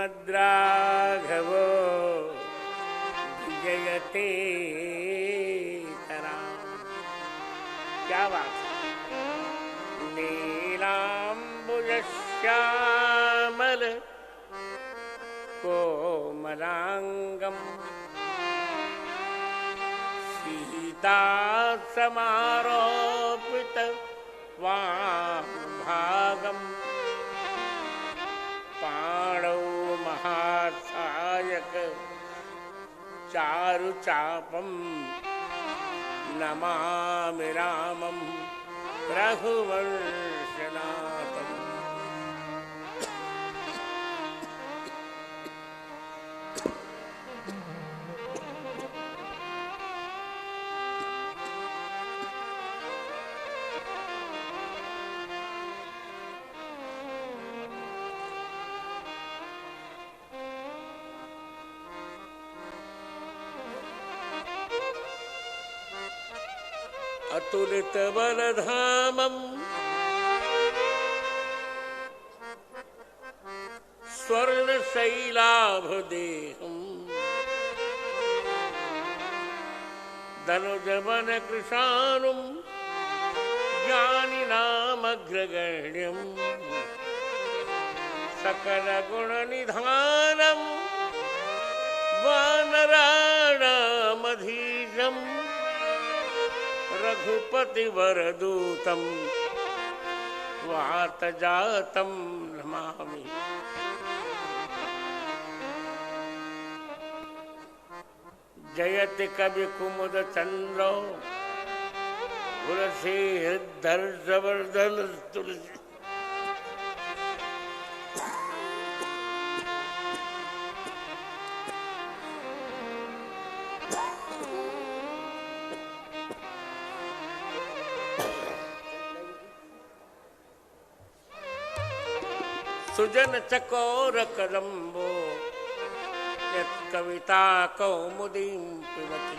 श्रीमद्राघवो विजयते तरा। क्या बात है। नीलाम्बुजश्यामल कोमलांगम सीता समारोपित वामभागम पाणौ महासायक चारुचापम नमामि रामं रघुवंशनाथम्। अतुलित बलधामं स्वर्णशैलाभदेहं धनुजवन कृशानुं ज्ञानिनामग्रगण्यं सकलगुणनिधानं वानराणामधीशं रघुपति वरदूतं वातजातं नमामि। जयति कवि कुमुद चंद्रो तुलसी हृदर्षवर्धन तुलसी। सुजन चकोर कदम्बो यत्कविता कौमुदीं पिबति।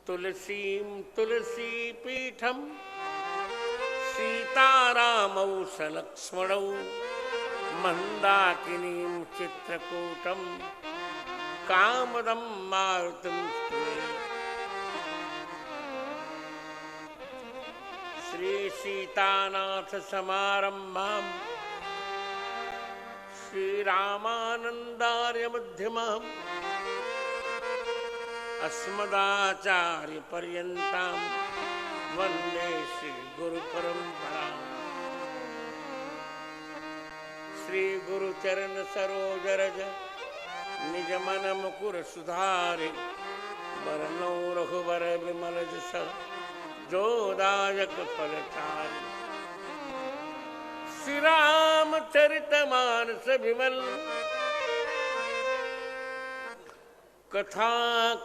तुलसीं तुलसीपीठं सीतारामौ सलक्ष्मणौ मंदाकिनीं चित्रकूटं कामदं मारुतिं स्तुवे। श्री सीतानाथ समारंभां श्रीरामानंदार्य मध्यमम् अस्मदाचार्य पर्यन्तां वन्दे श्री गुरु परंपरां। श्री गुरु चरण सरोज रज निज मन मुकुर सुधारि वरनौ रघुवर विमल जस जो दायक फलचारि। श्री रामचरितमानस विमल कथा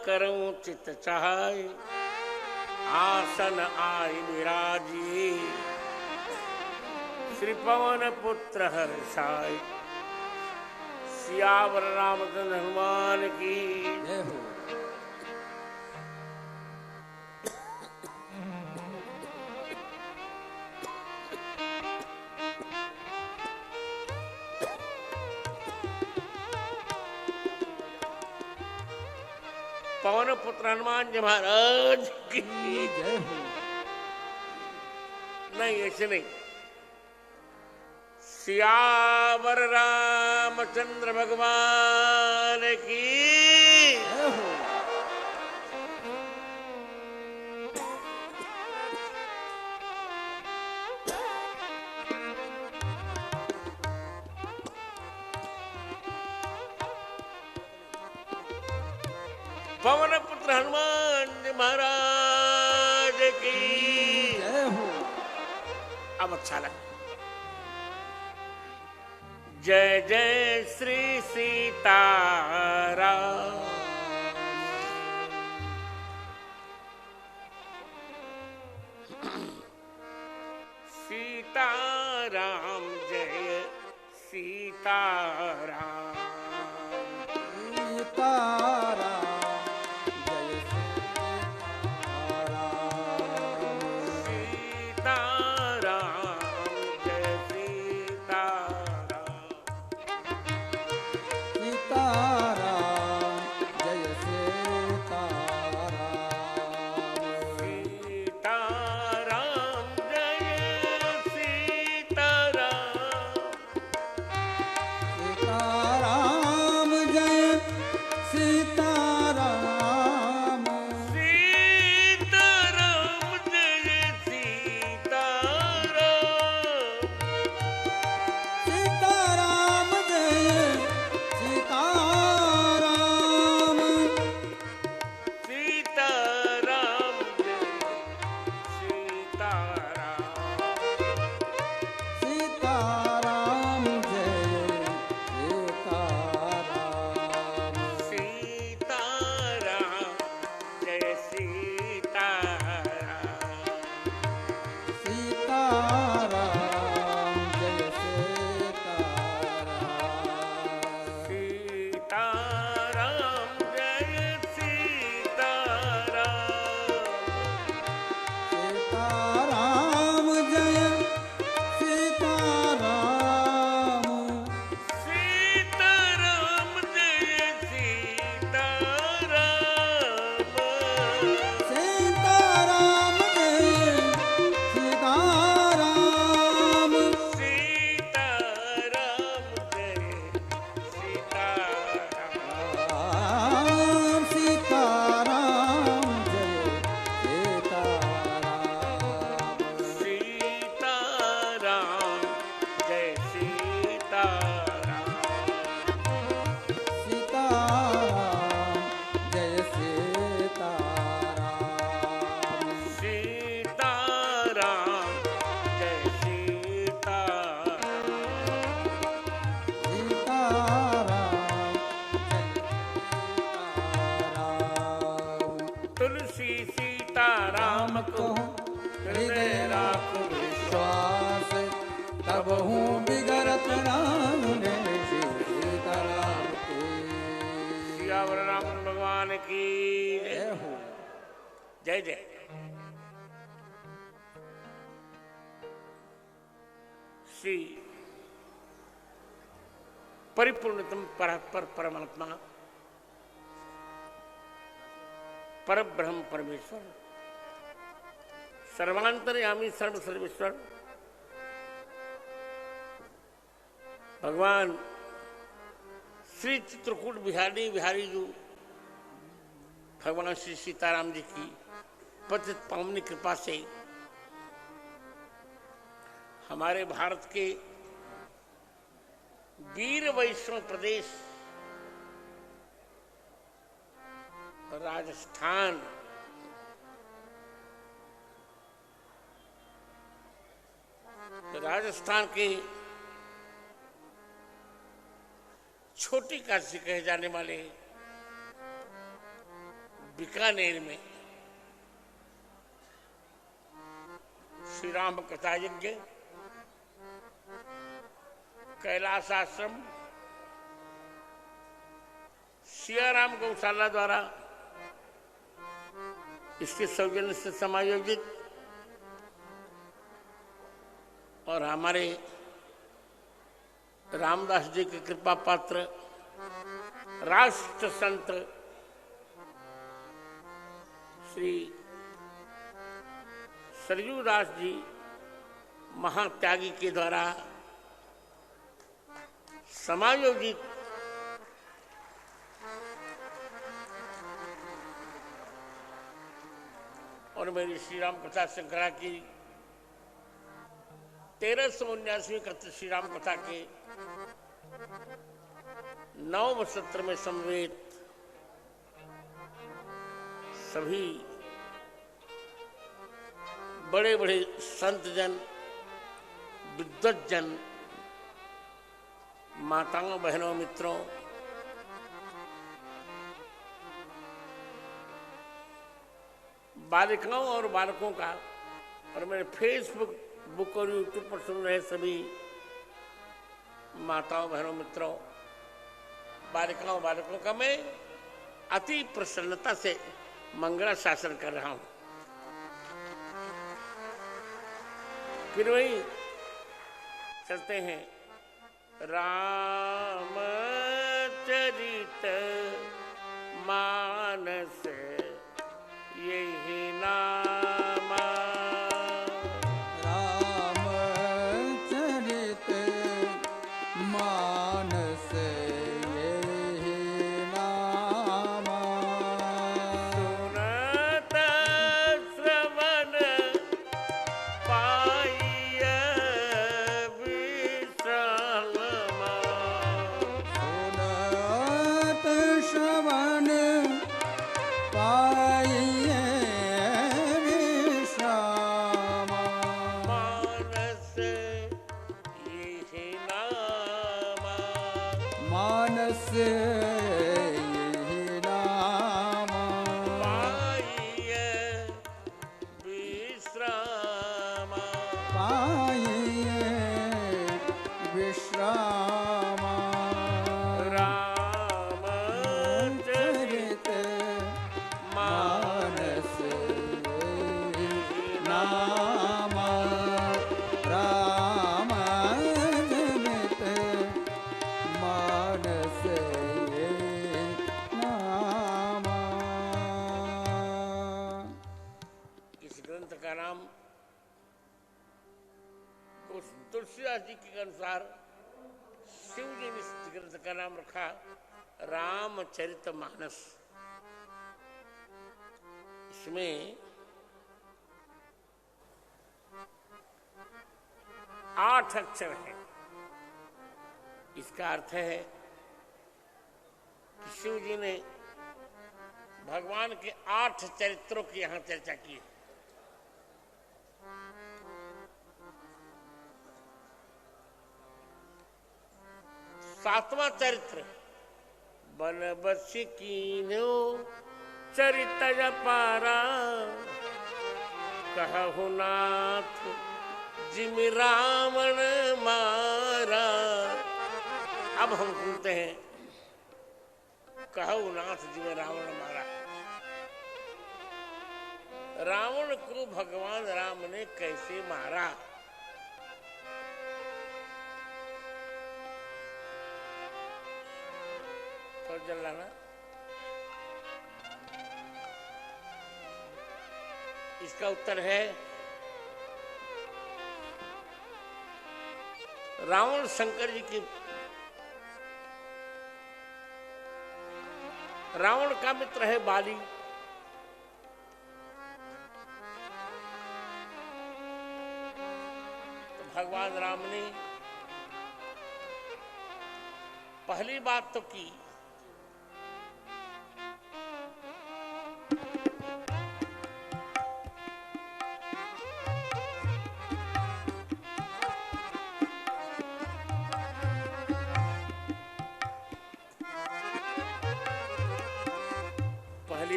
करऊं चित चाय आसन आय विराजी। श्री पवन पुत्र हर्षाय सियावर रामचंद्र हनुमान की जय हो। पवन पुत्र हनुमान जी महाराज की जय हो। नहीं ऐसे नहीं। सियावर रामचंद्र भगवान की जय हो। पवन पुत्र हनुमान जी महाराज की जय हो। अब अच्छा लगा। जय जय श्री सीताराम। सीताराम जय सीताराम। सीताराम सीताराम जय जय। श्री परिपूर्णतम परात्पर परमात्मा परब्रह्म परमेश्वर सर्वांतर्यामी सर्व सर्वेश्वर भगवान श्री चित्रकूट बिहारी जी भगवान श्री सीताराम जी की पतित पावनी कृपा से हमारे भारत के वीर वैष्णव प्रदेश राजस्थान के छोटी काशी कहे जाने वाले बीकानेर में श्री राम कथा यज्ञ कैलाश आश्रम सियाराम गौशाला द्वारा इसके सौजन्य से समायोजित और हमारे रामदास जी के कृपा पात्र राष्ट्र संत श्री सरयूदास जी महात्यागी के द्वारा समायोजित और मेरी श्री राम कथा श्रृंखला की 1379वीं श्री राम कथा के 9वें सत्र में समवेत सभी बड़े बड़े संत जन विद्वत जन माताओं बहनों मित्रों बालिकाओं और बालकों का और मेरे फेसबुक बुक और यूट्यूब पर सुन रहे सभी माताओं बहनों मित्रों बालिकाओं बालकों का मैं अति प्रसन्नता से मंगला शासन कर रहा हूं। फिर वही चलते हैं रामचरित मानस यही नामा रामचरित मानस यही नामा सुनत श्रवण पाइय विश्रामा सुनत श्रवण पाइए विश्रामा मानस यही नामा मानस यही नामा पाइय विश्रामा पाइए विश्रामा रामचरित मानस नामा रामचरित मानस नामा। इस ग्रंथ का नाम तुलसीदास जी के अनुसार शिव जी ने इस ग्रंथ का नाम रखा रामचरितमानस। इसमें 8 अक्षर हैं। इसका अर्थ है कि शिव जी ने भगवान के 8 चरित्रों की यहां चर्चा की है। सातवां चरित्र बन बस कीन्यो चरित पारा कहु नाथ जिम रावण मारा। अब हम सुनते हैं कहु नाथ जिम रावण मारा। रावण को भगवान राम ने कैसे मारा। तो जलाना इसका उत्तर है रावण शंकर जी की, रावण का मित्र है बाली। तो भगवान राम ने पहली बात तो की,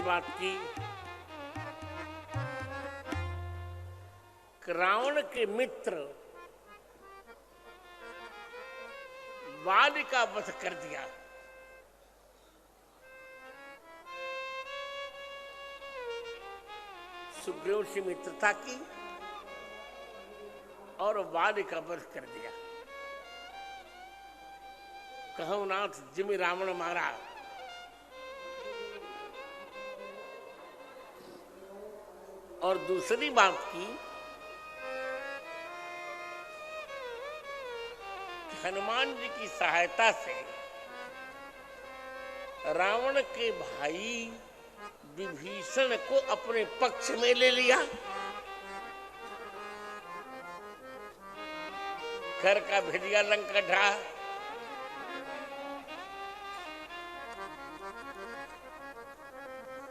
बात की रावण के मित्र बाली का वध कर दिया। सुग्रीव से मित्रता की और बाली का वध कर दिया। कहूं नाथ जिमि रावण मारा। और दूसरी बात की हनुमान जी की सहायता से रावण के भाई विभीषण को अपने पक्ष में ले लिया। घर का भेदिया लंका ढा।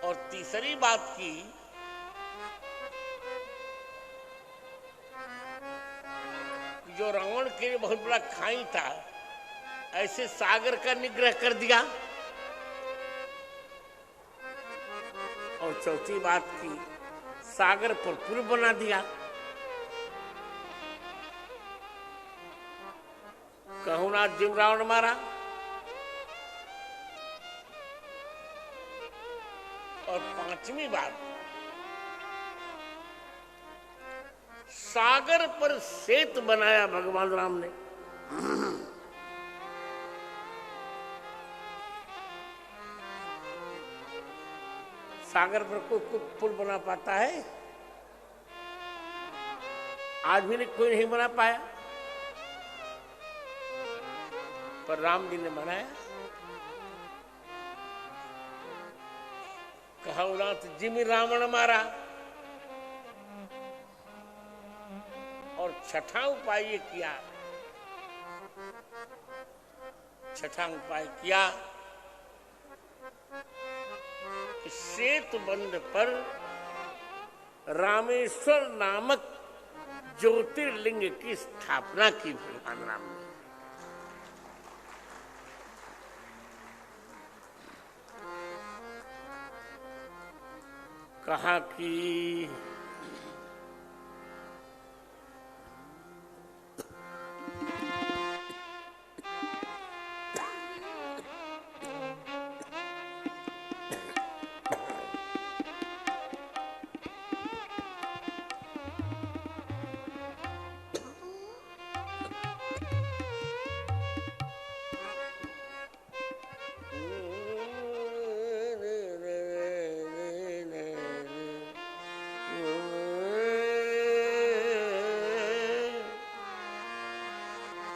और तीसरी बात की जो रावण के लिए बहुत बड़ा खाई था, ऐसे सागर का निग्रह कर दिया। और चौथी बात की सागर पर पुल बना दिया। कहूं ना जिम रावण मारा। और पांचवी बात, सागर पर सेतु बनाया भगवान राम ने। सागर पर कोई पुल बना पाता है? आज भी कोई नहीं बना पाया, पर राम जी ने बनाया। कहा नाथ जिमि रावण मारा। और छठा उपाय ये किया, छठा उपाय किया कि सेतु बंध पर रामेश्वर नामक ज्योतिर्लिंग की स्थापना की भगवान राम ने। कहा कि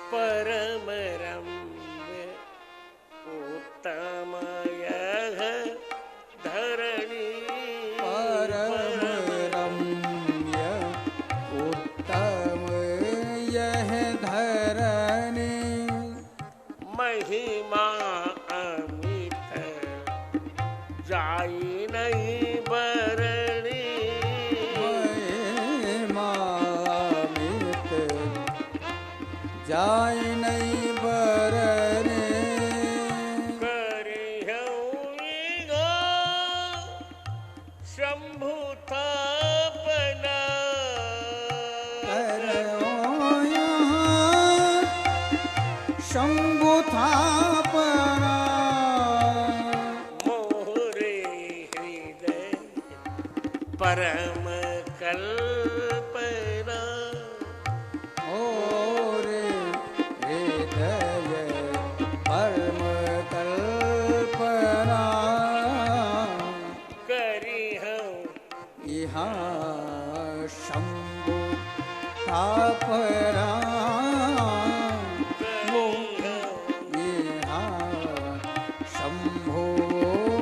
परम रम्य उत्तम यह धरणी। परम रम्य उत्तम यह धरणी। महिमा अमित जाई नहीं बरणी। महिमा अमित जाय नहीं बरने। शंभु थापना। शंभु थापना। मोरे हृदय परम स्थापना शंभो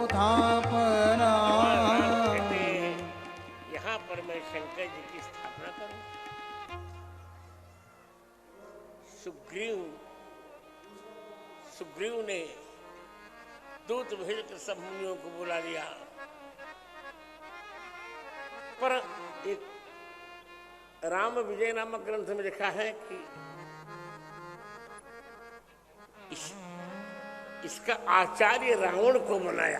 थापना। यहाँ पर मैं शंकर जी की स्थापना करूं। सुग्रीव ने दूत भेजकर सब मुनियों को बुला लिया, पर एक राम विजय नामक ग्रंथ में लिखा है कि इसका आचार्य रावण को बनाया,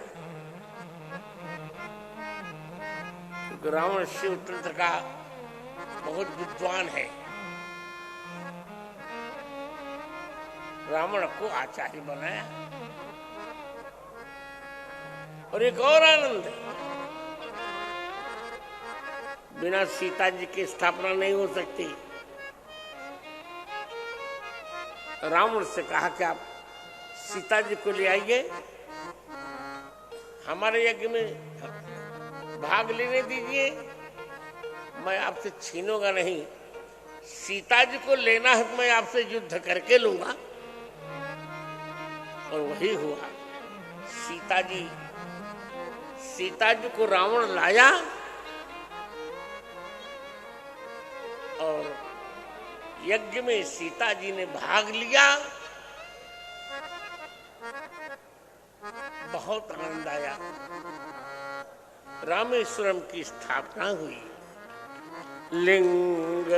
क्योंकि रावण शिव तंत्र का बहुत विद्वान है। रावण को आचार्य बनाया। और एक और आनंद है, बिना सीता जी की स्थापना नहीं हो सकती। रावण से कहा कि आप सीता जी को ले आइए, हमारे यज्ञ में भाग लेने दीजिए, मैं आपसे छीनूंगा नहीं। सीता जी को लेना है तो मैं आपसे युद्ध करके लूंगा। और वही हुआ। सीता जी को रावण लाया और यज्ञ में सीता जी ने भाग लिया। बहुत आनंद आया। रामेश्वरम की स्थापना हुई। लिंग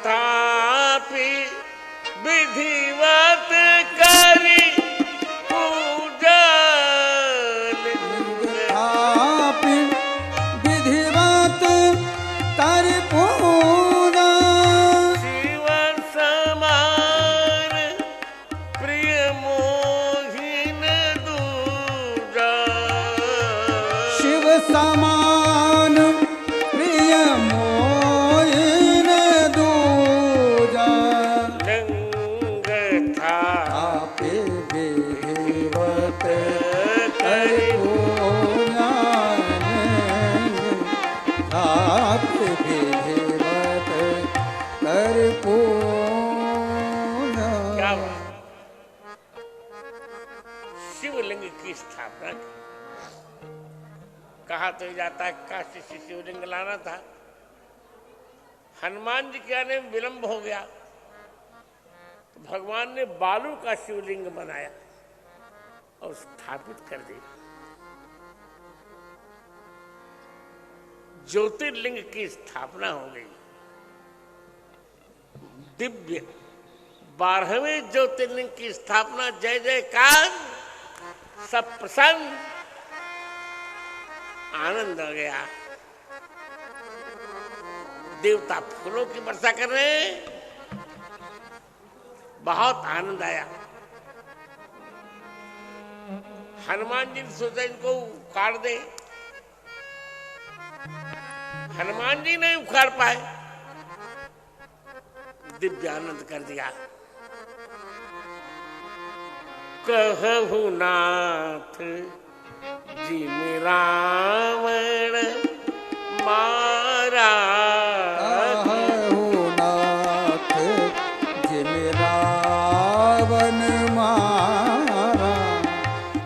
थापि विधिवत करी पूजा। लिंग थापि विधिवत करि पूजा। शिव समान प्रिय मोहिन दूजा। शिव समान प्रिय मोहिन दूजा। लिंग थापि विधिवत करि पूजा। थापि विधिवत करि पूजा। क्या बात। शिवलिंग की स्थापना की। कहा तो जाता है काशी से शिवलिंग लाना था, हनुमान जी के आने में विलंब हो गया तो भगवान ने बालू का शिवलिंग बनाया और स्थापित कर दिया। ज्योतिर्लिंग की स्थापना हो गई। दिव्य 12वें ज्योतिर्लिंग की स्थापना। जय जयकार, सब प्रसन्न, आनंद आ गया। देवता फूलों की वर्षा कर रहे हैं, बहुत आनंद आया। हनुमान जी ने सोचा इनको उखाड़ दे, हनुमान जी नहीं उखाड़ पाए, दिव्य आनंद कर दिया। कहु नाथ जी में रावण मारा। कहु नाथ जिम रावण मारा।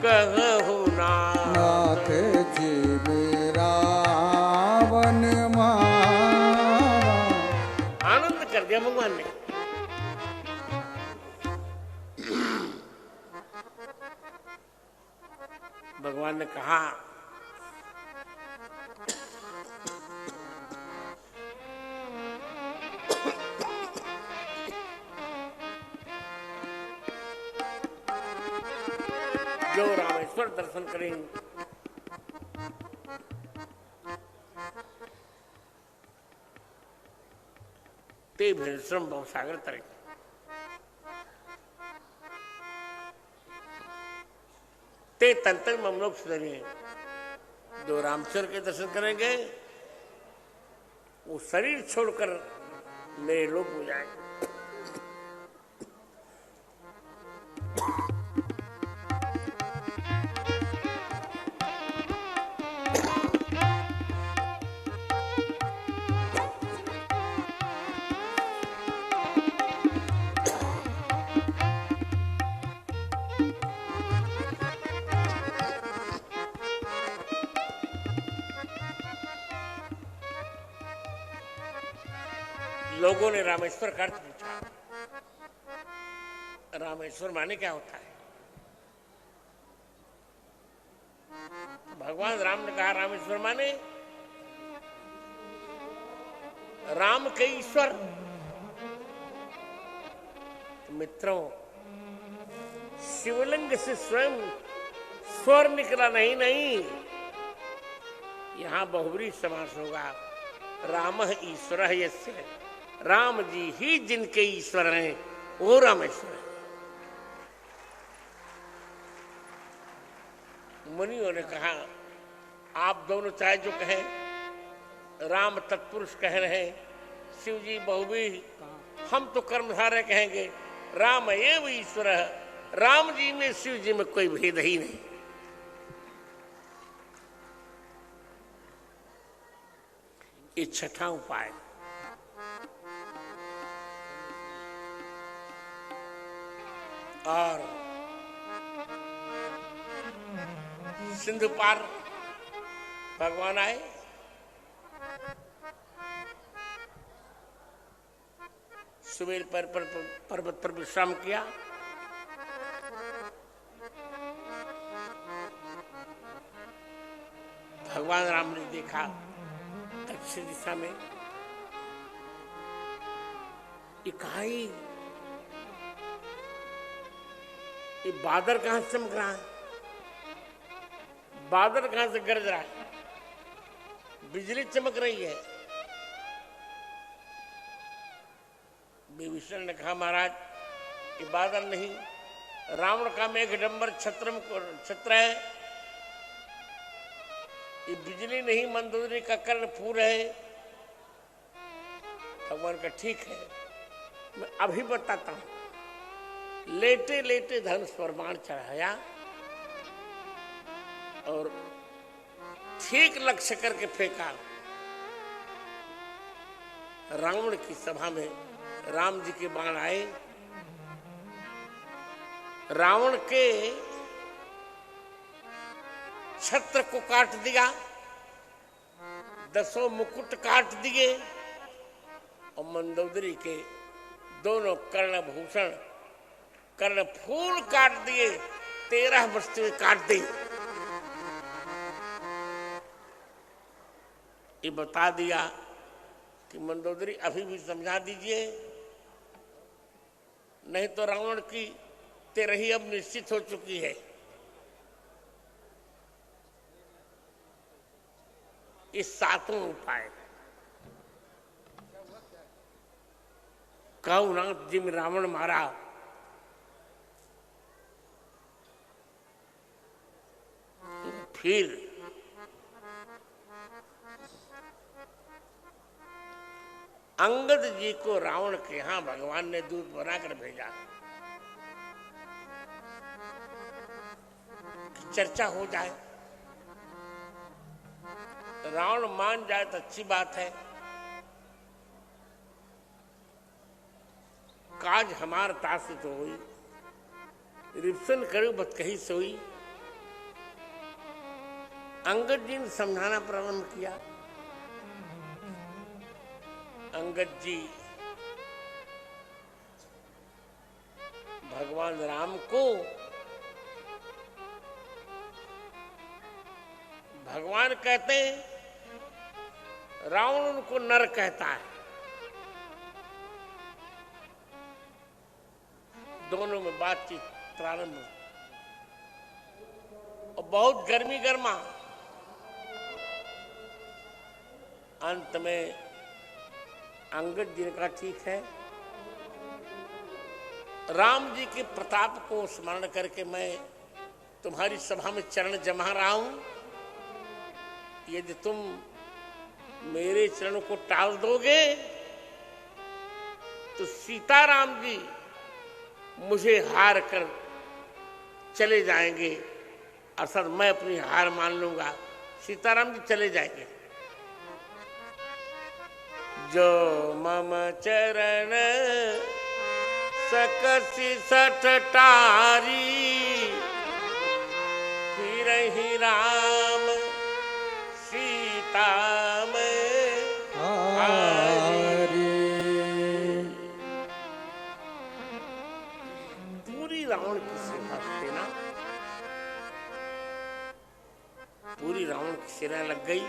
कहु नाथ जिम रावण मारा। आनंद कर दिया भगवान ने। भगवान ने कहा जो रामेश्वर दर्शन करेंगे ते भीषण भवसागर तरेंगे। ते तंत्र ममलोक सुधरेंगे। जो रामचंद्र के दर्शन करेंगे वो शरीर छोड़कर मेरे लोक हो जाएंगे। लोगों ने रामेश्वर का अर्थ पूछा। रामेश्वर माने क्या होता है? भगवान राम ने कहा रामेश्वर माने राम के ईश्वर। तो मित्रों, शिवलिंग से स्वयं स्वर निकला नहीं, यहां बहुब्री समास होगा। राम ईश्वर यस्य, राम जी ही जिनके ईश्वर हैं वो रामेश्वर है। मुनियों ने कहा आप दोनों चाहे जो कहें, राम तत्पुरुष कह रहे हैं, शिव जी बहुवी, हम तो कर्मधारय कहेंगे। राम एव ईश्वर है, राम जी में शिव जी में कोई भेद ही नहीं। ये छठा उपाय। और सिंधु पार भगवान आए, सुमेर पर्वत पर विश्राम किया। भगवान राम ने देखा दक्षिण दिशा में इकाई, ये बादल कहां से चमक रहा है? बादल कहां से गरज रहा है? बिजली चमक रही है। विभीषण ने कहा महाराज ये बादल नहीं, रावण का मेघडंबर छत्र है। ये बिजली नहीं, मंदोदरी का कर्णफूल है। भगवान का ठीक है, मैं अभी बताता हूं। लेटे लेटे धनुष पर बाण चढ़ाया और ठीक लक्ष्य करके फेंका। रावण की सभा में राम जी के बाण आए, रावण के छत्र को काट दिया, 10 मुकुट काट दिए और मंदोदरी के दोनों कर्णभूषण कर्णफूल काट दिए, 13 वस्तुएं काट दी। ये बता दिया कि मंदोदरी अभी भी समझा दीजिए, नहीं तो रावण की तेरही अब निश्चित हो चुकी है। इस 7वां उपाय। कौनाथ जी में रावण मारा, फिर अंगद जी को रावण के यहां भगवान ने दूत बनाकर भेजा कि चर्चा हो जाए। रावण मान जाए तो अच्छी बात है। काज हमार तास तो हुई, रिप्सन करू बत कही सोई। अंगद जी ने समझाना प्रारंभ किया। अंगद जी भगवान राम को भगवान कहते हैं, रावण उनको नर कहता है। दोनों में बातचीत प्रारंभ और बहुत गर्मी गर्मा। अंत में अंगद जी ने कहा ठीक है, राम जी के प्रताप को स्मरण करके मैं तुम्हारी सभा में चरण जमा रहा हूं। यदि तुम मेरे चरणों को टाल दोगे तो सीताराम जी मुझे हार कर चले जाएंगे, अर्थात मैं अपनी हार मान लूंगा, सीताराम जी चले जाएंगे। जो मम चरण सकसी सठटारी, फिर ही राम सीता में हरि। रावण की सेना, पूरी रावण की सेना लग गई,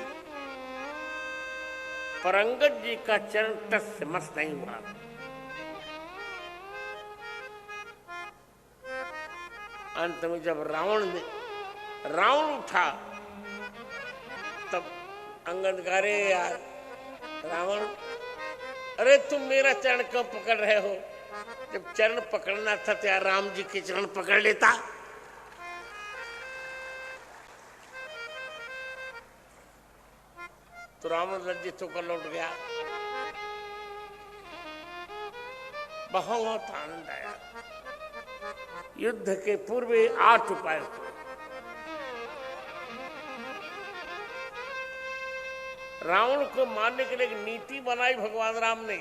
पर अंगद जी का चरण टस से मस नहीं हुआ। अंत में जब रावण उठा, तब अंगद कह रहे यार रावण, अरे तुम मेरा चरण क्यों पकड़ रहे हो? जब चरण पकड़ना था तो यार राम जी के चरण पकड़ लेता। तो रावण लज्जित होकर लौट गया। बहुत आनंद आया। युद्ध के पूर्व 8 उपाय हुए। रावण को मारने के लिए एक नीति बनाई भगवान राम ने।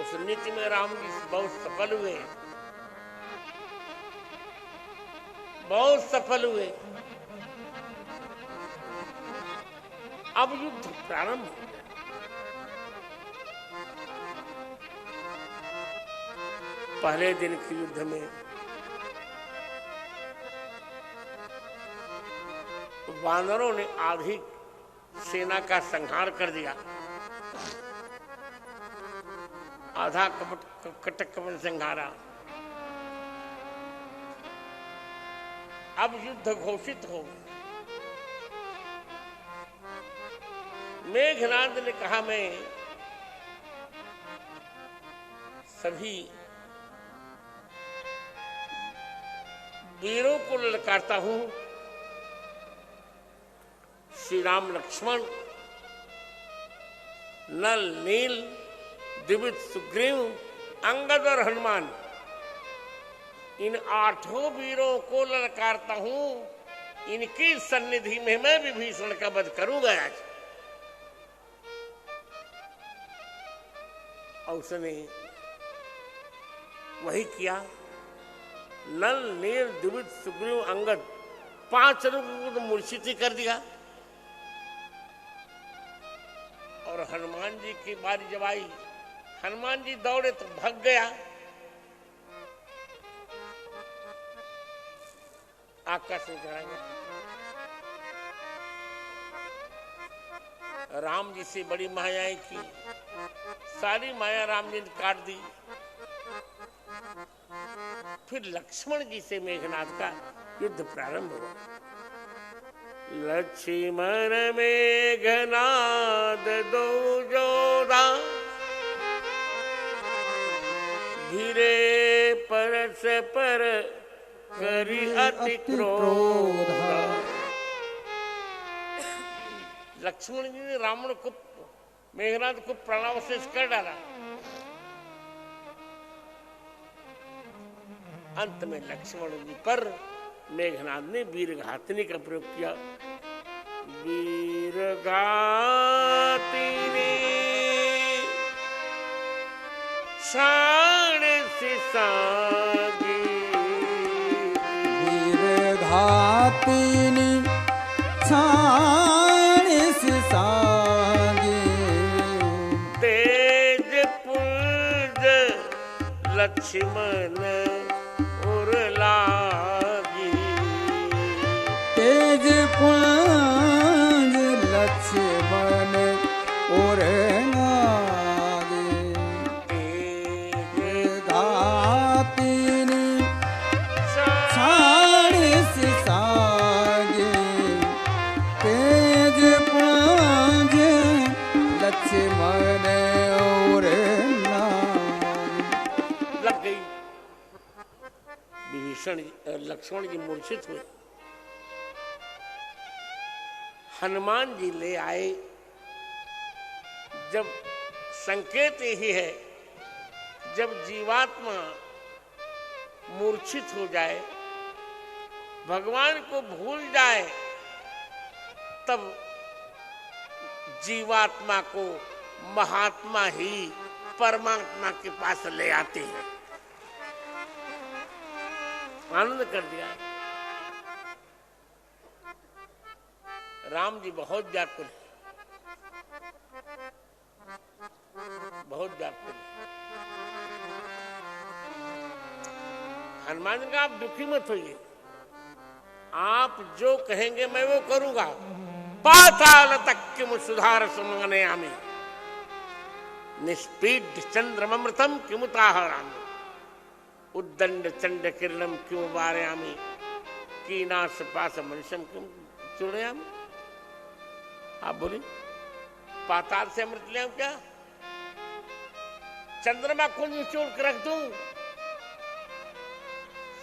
उस नीति में राम जी बहुत सफल हुए, बहुत सफल हुए। अब युद्ध प्रारंभ हो गया। पहले दिन के युद्ध में वानरों ने आधी सेना का संहार कर दिया, आधा कटक कपट संहारा। अब युद्ध घोषित हो। मेघनाद ने कहा मैं सभी वीरों को ललकारता हूं, श्री राम लक्ष्मण, नल नील, द्विविद सुग्रीव, अंगद और हनुमान, इन 8 वीरों को ललकारता हूं। इनकी सन्निधि में मैं विभीषण का वध करूंगा आज। और उसने वही किया। नल नील द्विविद सुग्रीव अंगद 5 को मूर्छित ही कर दिया। और हनुमान जी की बारी जब आई, हनुमान जी दौड़े तो भाग गया। आकाश में चढ़ा गया। राम जी से बड़ी मायाएं की, सारी माया राम जी ने काट दी। फिर लक्ष्मण जी से मेघनाद का युद्ध प्रारंभ हुआ। लक्ष्मण मेघनाद दो जोधा, धीरे परस पर करी अति क्रोध। लक्ष्मण जी ने रावण को, मेघनाद को प्राणावशेष कर डाला। अंत में लक्ष्मण जी पर मेघनाद ने वीरघातिनी का प्रयोग किया। वीरघातिनी शान से सागी, वीरघातिनी शान से सागी, तेज पुंज लक्ष्मण तेज पुंज लक्ष्मण और लागे। वीरघातिनी शान से सागे, तेज पुंज लक्ष्मण और लागे। लग गई। विभीषण लक्ष्मण जी मूर्छित हुए। हनुमान जी ले आए। जब संकेत यही है, जब जीवात्मा मूर्छित हो जाए, भगवान को भूल जाए, तब जीवात्मा को महात्मा ही परमात्मा के पास ले आते हैं। आनंद कर दिया। राम जी बहुत व्याकुल। बहुत व्याकुल। हनुमान जी का आप दुखी मत होइए, आप जो कहेंगे मैं वो करूंगा। पाताल तक किम सुधार सुमंगनयामि, निष्पीड चंद्रमृतम किमुताहरामि, उद्दंड चंड किरणम क्यों वारयामि, कीनाश पास मनुष्यम क्यों चूड़यामि। आप बोली पाताल से अमृत ले क्या, चंद्रमा को निचोड़ कर रख दूं,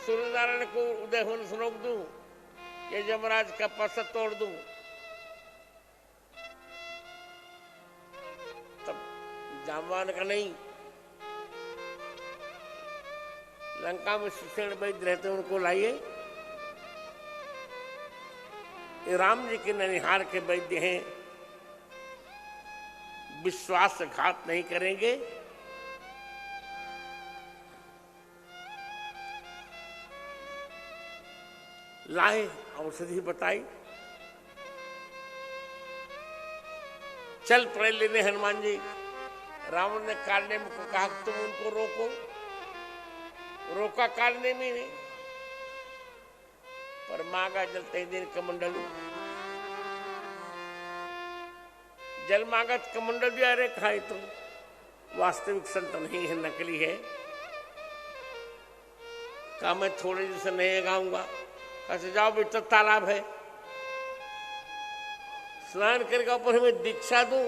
सूर्य नारायण को उदय होने से रोक दूं, ये यमराज का पासा तोड़ दूं, तब जामवान का नहीं। लंका में सुषेण वैद्य रहते उनको लाइए। ये राम जी के ननिहार के वैद्य हैं, विश्वासघात नहीं करेंगे। लाए, औषधि बताई, चल पड़े लेने हनुमान जी। रावण ने काटने में कहा तुम उनको रोको, रोका काटने में नहीं, पर मांगा जलते ही दिन कमंडलू, जल मांगा कमंडल दिया। अरे खाए तुम वास्तविक संत नहीं है, नकली है। कहा मैं थोड़े दिन से नहीं गाऊंगा। ऐसे जाओ बेटा तालाब है, स्नान करके ऊपर हमें दीक्षा दूं।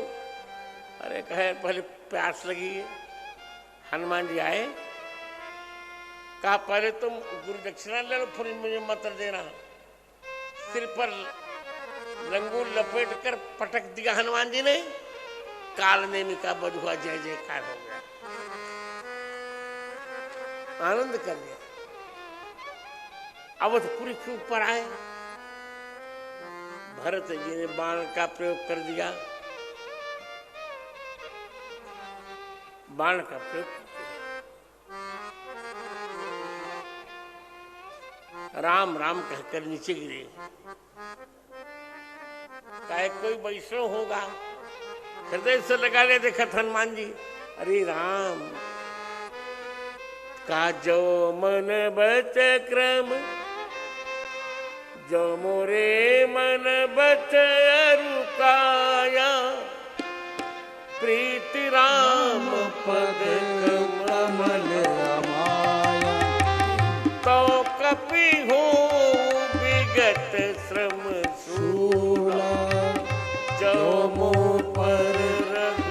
अरे कहे पहले प्यास लगी है। हनुमान जी आए, कहा पहले तुम गुरु दक्षिणा ले लो, फिर मुझे मंत्र देना। सिर पर लंगूर लपेट कर पटक दिया हनुमान जी ने, काल नेमी का बध हुआ, जय जयकार हो गया, आनंद कर दिया। अवधपुरी के ऊपर आए, भरत जी ने बाण का प्रयोग कर दिया, बाण का प्रयोग कर दिया। राम राम कहकर नीचे गिरे। चाहे कोई वैष्णव होगा, हृदय से लगा ले देखा हनुमान जी। अरे राम का जो मन बच क्रम, जो मोरे मन बच रुकाया, प्रीति राम पद कमल रमाया, तो कपि हो विगत श्रम शूला, जो मोह पर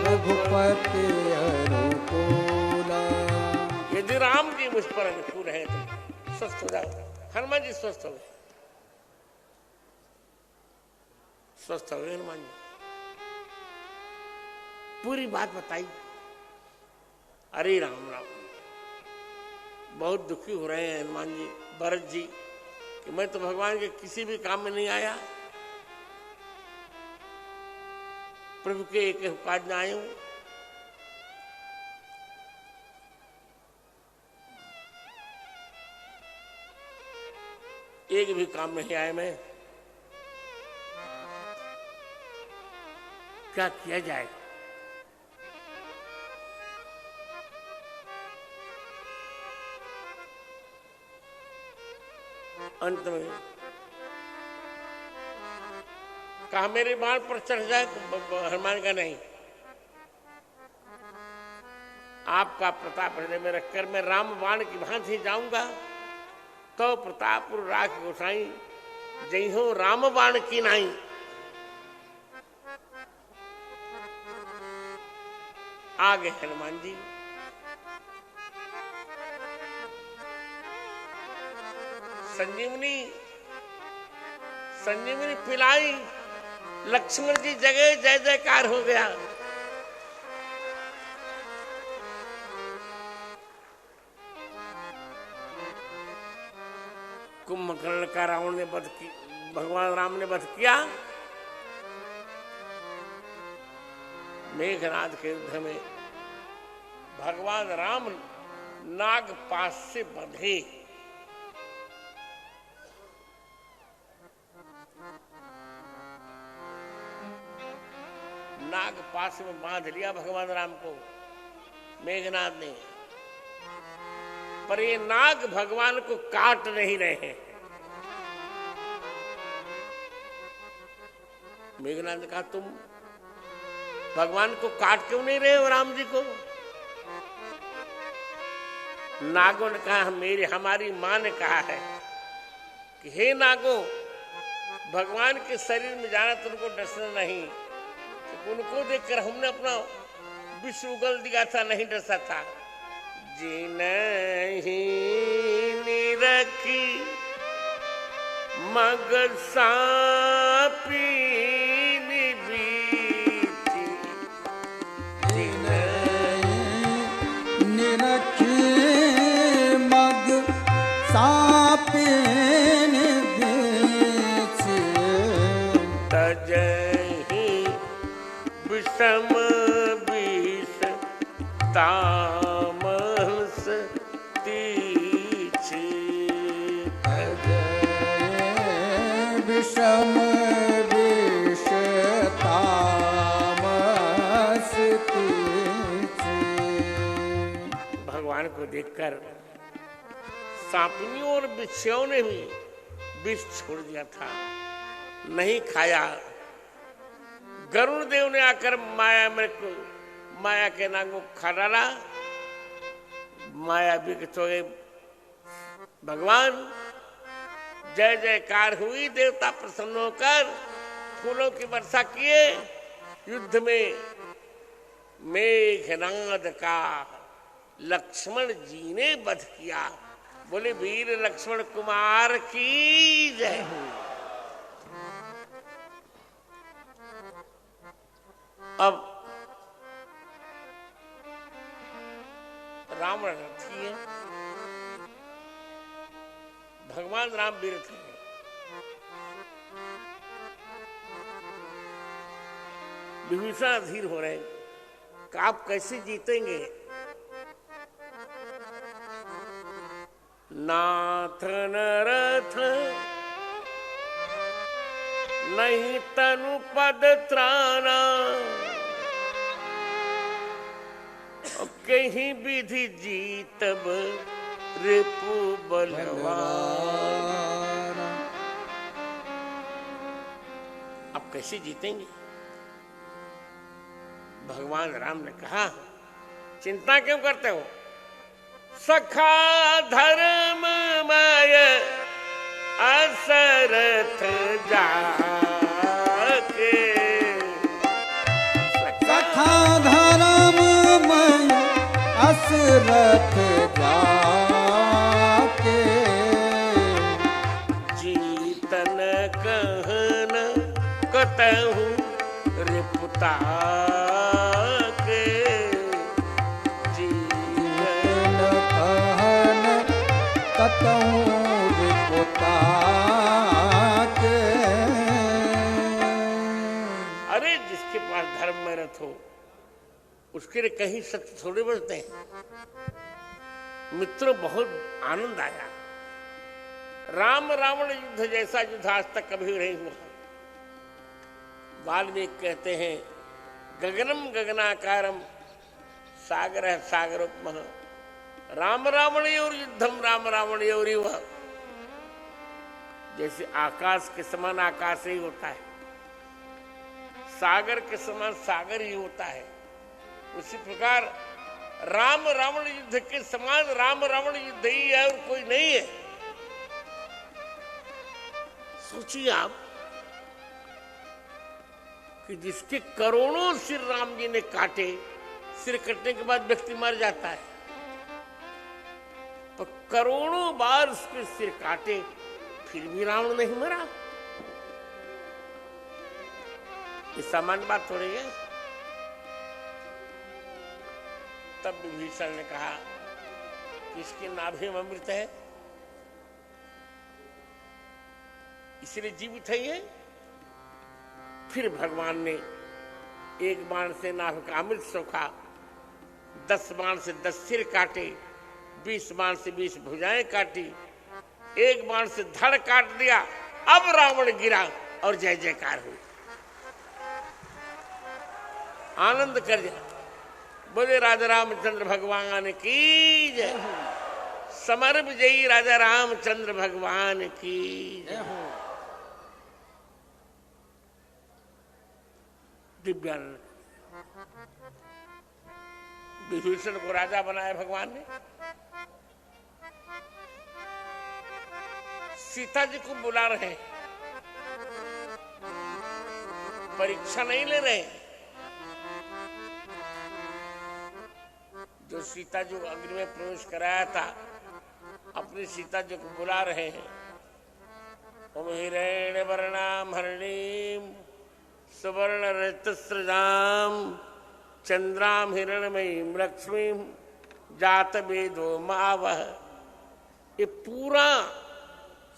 रघुपति अनुकूला। यदि राम जी मुझ पर अनुकूल है तो स्वस्थ हो जाओ। हनुमान जी स्वस्थ हो गए, स्वस्थ हो गए हनुमान जी। पूरी बात बताई। अरे राम राम, बहुत दुखी हो रहे हैं हनुमान जी, भरत जी, कि मैं तो भगवान के किसी भी काम में नहीं आया, प्रभु के एक उपाजना आया हूं। एक भी काम में नहीं आया मैं, क्या किया जाए। अंत में कहा मेरे बाण पर चढ़ जाए, हनुमान का नहीं, आपका प्रताप हृदय में रखकर मैं राम बाण की भांति जाऊंगा, तो प्रतापपुर राख गोसाई, जय हो राम बाण की नाई। आगे हनुमान जी संजीवनी संजीवनी पिलाई, लक्ष्मण जी जगह जय जयकार हो गया। कुंभकर्ण का रावण ने वध किया, भगवान राम ने वध किया। मेघनाद के युद्ध में भगवान राम नागपाश से बंधे, नाग पास में बांध लिया भगवान राम को मेघनाद ने, पर ये नाग भगवान को काट नहीं रहे हैं। मेघनाद ने कहा, तुम भगवान को काट क्यों नहीं रहे हो राम जी को? नागों ने कहा, हमारी मां ने कहा है कि हे नागो, भगवान के शरीर में जाना तुमको डसना नहीं, तो उनको देखकर हमने अपना विष उगल दिया था, नहीं डसा था। जी नहीं निरखी मग सापी निबीती, जी नहीं निरखी मग सापी निबीती, तजहि विषम विष तामस तीछी, विषम विष तामस तीछी। भगवान को देखकर सांपनियों और बिच्छुओं ने भी विष छोड़ दिया था, नहीं खाया। गरुड़ देव ने आकर माया के नागों को खा डाला। माया विकट हो गए। भगवान जय जयकार हुई, देवता प्रसन्न होकर फूलों की वर्षा किए। युद्ध में मेघनाद का लक्ष्मण जी ने वध किया। बोले वीर लक्ष्मण कुमार की जय। अब राम रथी है, भगवान राम वीर थे। विभीषण अधीर हो रहे कि आप कैसे जीतेंगे? नाथ न रथ नहीं तनु पद त्राना, कहीं विधि जीतब रिपु बलवान। अब कैसे जीतेंगे? भगवान राम ने कहा, चिंता क्यों करते हो? सखा धर्ममय असरथ जाके, सखा धर्ममय असरथ जाके, जीतन कहन कतहु रिपुता के, जीतन कहन कतहु रिपुता के। अरे जिसके पास धर्म में रथ हो उसके लिए कहीं सत्य थोड़े बचते हैं। मित्रों, बहुत आनंद आया। राम रावण युद्ध जैसा युद्ध आज तक कभी नहीं हुआ। वाल्मीकि कहते हैं, गगनम गगनाकारम सागर सागरोपमः, राम रावणयोर युद्धम राम रावणयोरिव। जैसे आकाश के समान आकाश ही होता है, सागर के समान सागर ही होता है, उसी प्रकार राम रावण युद्ध के समान राम रावण युद्ध ही है और कोई नहीं है। सोचिए आप कि जिसके करोड़ों सिर राम जी ने काटे, सिर कटने के बाद व्यक्ति मर जाता है, तो करोड़ों बार उसके सिर काटे फिर भी रावण नहीं मरा। ये सामान्य बात हो रही है। तब विभीषण ने कहा कि इसके नाभि में अमृत है, इसलिए जीवित है ये। फिर भगवान ने एक बाण से नाभ का अमृत सोखा, 10 बाण से 10 सिर काटे, 20 बाण से 20 भुजाएं काटी, एक बाण से धड़ काट दिया। अब रावण गिरा और जय जयकार हुई। आनंद कर दिया। बोले राजा रामचंद्र भगवान की जय। समर विजयी राजा रामचंद्र भगवान की जय। दिव्यानंद विभीषण को राजा बनाया भगवान ने। सीता जी को बुला रहे हैं, परीक्षा नहीं ले रहे। जो सीता जी को अग्नि में प्रवेश कराया था, अपनी सीता जी को बुला रहे हैं। ओम हिरण्य वर्णाम हरणीम सुवर्ण ऋतुसृजाम चंद्राम हिरणमयीम लक्ष्मीम जात वेदो मावह। ये पूरा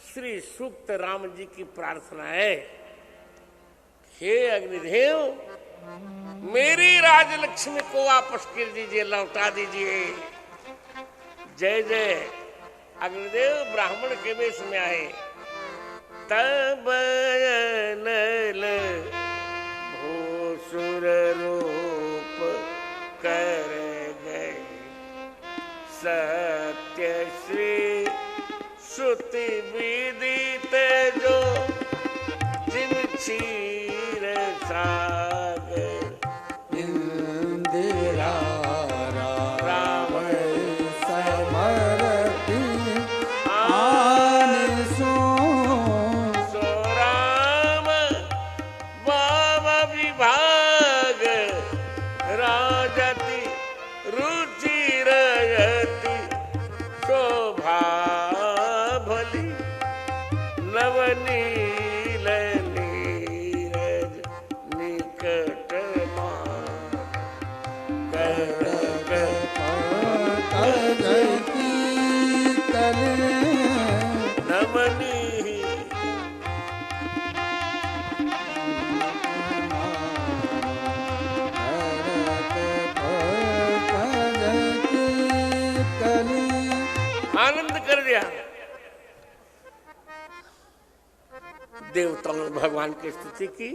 श्री सूक्त राम जी की प्रार्थना है। हे अग्निदेव, मेरी राजलक्ष्मी को वापस कर दीजिए, लौटा दीजिए। जय जय। अग्निदेव ब्राह्मण के वेश में आए। तब नल भूसुर रूप कर गए, सत्य श्री श्रुति विदित जो जिन क्षीर सागर। इंदिरा राम समरती आन सो राम वाव विभाग राजति रुचिरयति शोभा भली नवनील नीरज निकट नमनी। आनंद कर दिया। देवताओं ने भगवान की स्तुति की।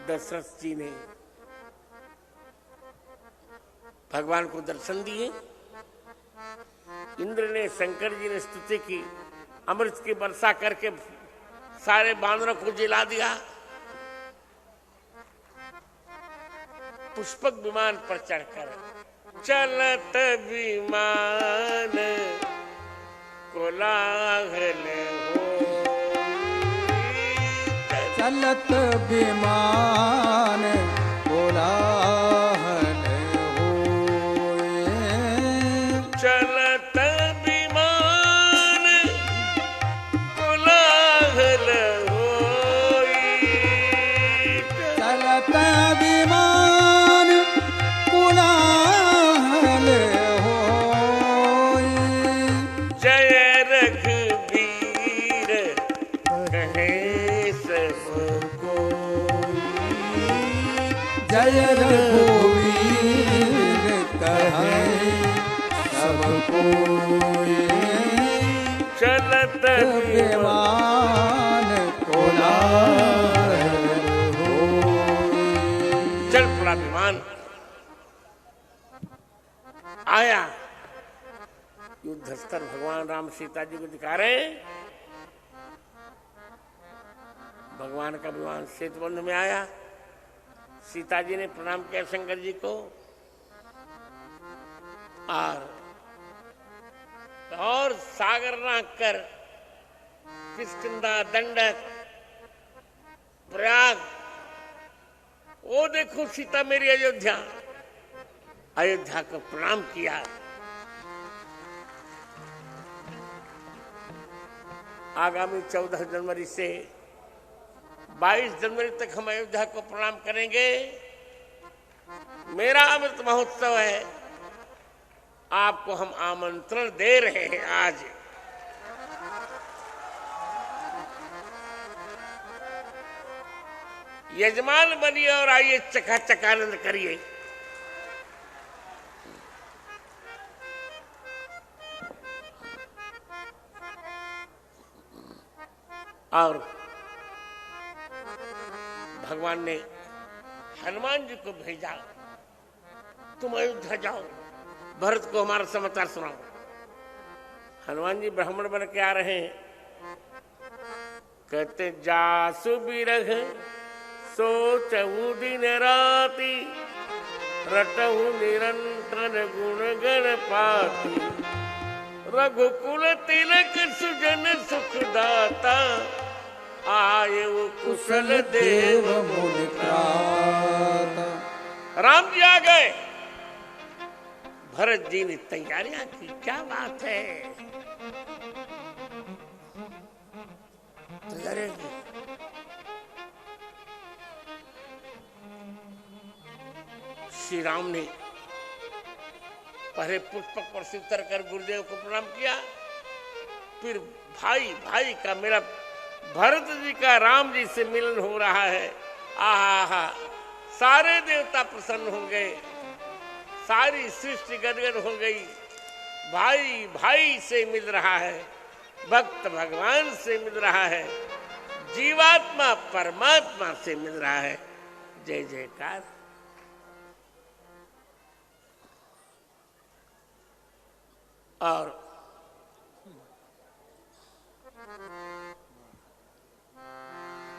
दशरथ जी ने भगवान को दर्शन दिए। इंद्र ने, शंकर जी ने स्तुति की। अमृत की वर्षा करके सारे बानरों को जिला दिया। पुष्पक विमान पर चढ़कर चलत विमान कोलाहल हो। चलत विमान कोलाहल होए। चलत विमान कोलाहल होई। चलत विमान कोलाहल होए। जय रघुवीर कहे सब कोई। जय रघुवीर कहे सब कोई। चलत विमान कोलाहल होए। चल पड़ा विमान। आया युद्धस्तर भगवान राम सीता जी को दिखा रहे हैं। भगवान का विमान सेतुबंध में आया। सीता जी ने प्रणाम किया शंकर जी को। और सागर नाक कर किष्किंधा दंडक प्रयाग, वो देखो सीता मेरी अयोध्या। अयोध्या को प्रणाम किया। आगामी 14 जनवरी से 22 जनवरी तक हम अयोध्या को प्रणाम करेंगे। मेरा अमृत महोत्सव है। आपको हम आमंत्रण दे रहे हैं। आज यजमान बनिए और आइए चकाचक आनंद करिए। और भगवान ने हनुमान जी को भेजा, तुम अयोध्या जाओ, भरत को हमारा समाचार सुनाओ। हनुमान जी ब्राह्मण बन के आ रहे हैं, कहते जासु बिरह सोचऊ दिन राति, रटहु निरंतर गुण गणपाति, रघुकुल तिलक सुजन सुखदाता, आये वो कुशल देव मुनि त्राता। राम जी आ गए, भरत जी ने तैयारियां की, क्या बात है, तैयारियां की। श्री राम ने पहले पुष्पक पर से उतर कर गुरुदेव को प्रणाम किया, फिर भाई भाई का, मेरा भरत जी का राम जी से मिलन हो रहा है। आहा, सारे देवता प्रसन्न हो गए, सारी सृष्टि गदगद हो गई। भाई भाई से मिल रहा है, भक्त भगवान से मिल रहा है, जीवात्मा परमात्मा से मिल रहा है। जय जयकार। और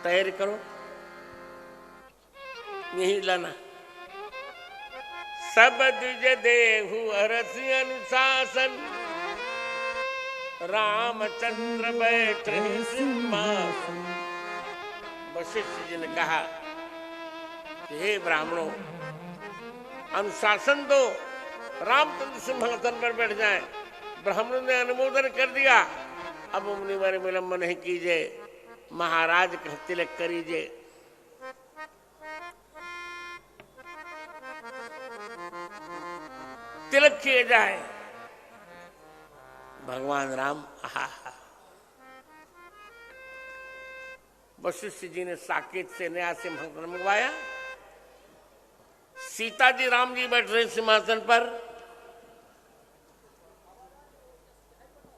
तैयारी करो, यही लाना। सब द्विज देहु अरसि अनुशासन, रामचंद्र बैठे सिंहासन। वशिष्ठ जी ने कहा कि हे ब्राह्मणों, अनुशासन दो, रामचंद्र सिंहासन पर बैठ जाएं। ब्राह्मणों ने अनुमोदन कर दिया। अब मुनिवर विलंब नहीं कीजिए, महाराज का तिलक करीजिए। तिलक किए जाए। भगवान राम, आहा, वशिष्ठ जी ने साकेत से नया सिंहासन मंगवाया। सीता जी राम जी बैठ रहे सिंहासन पर।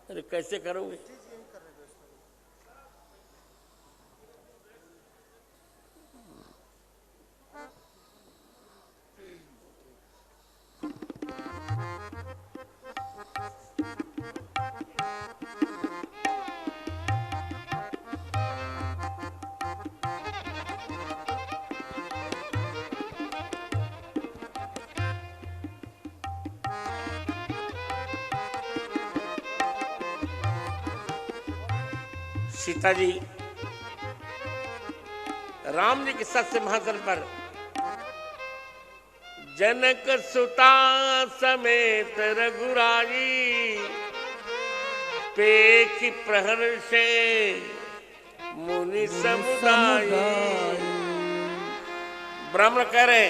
अरे कैसे करोगे? सीता जी राम जी के साथ सिंहासन पर, जनक सुता समेत रघुराई, पेखि प्रहर्षे मुनि समुदाय। ब्राह्मण कह रहे,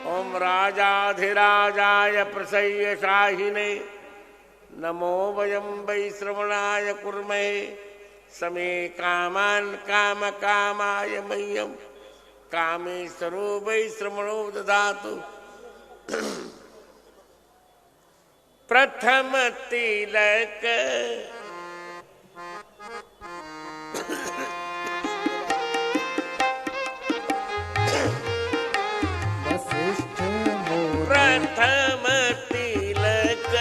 ओम राजाधिराजाय प्रसह्य शाहिने, नमो वयम वै श्रवणाय कुर्महे, समे कामान काम कामाय मह्यम, कामेश्वरो वै श्रवणो ददातु। प्रथम तिलक वशिष्ठ मोनि, प्रथम तिलक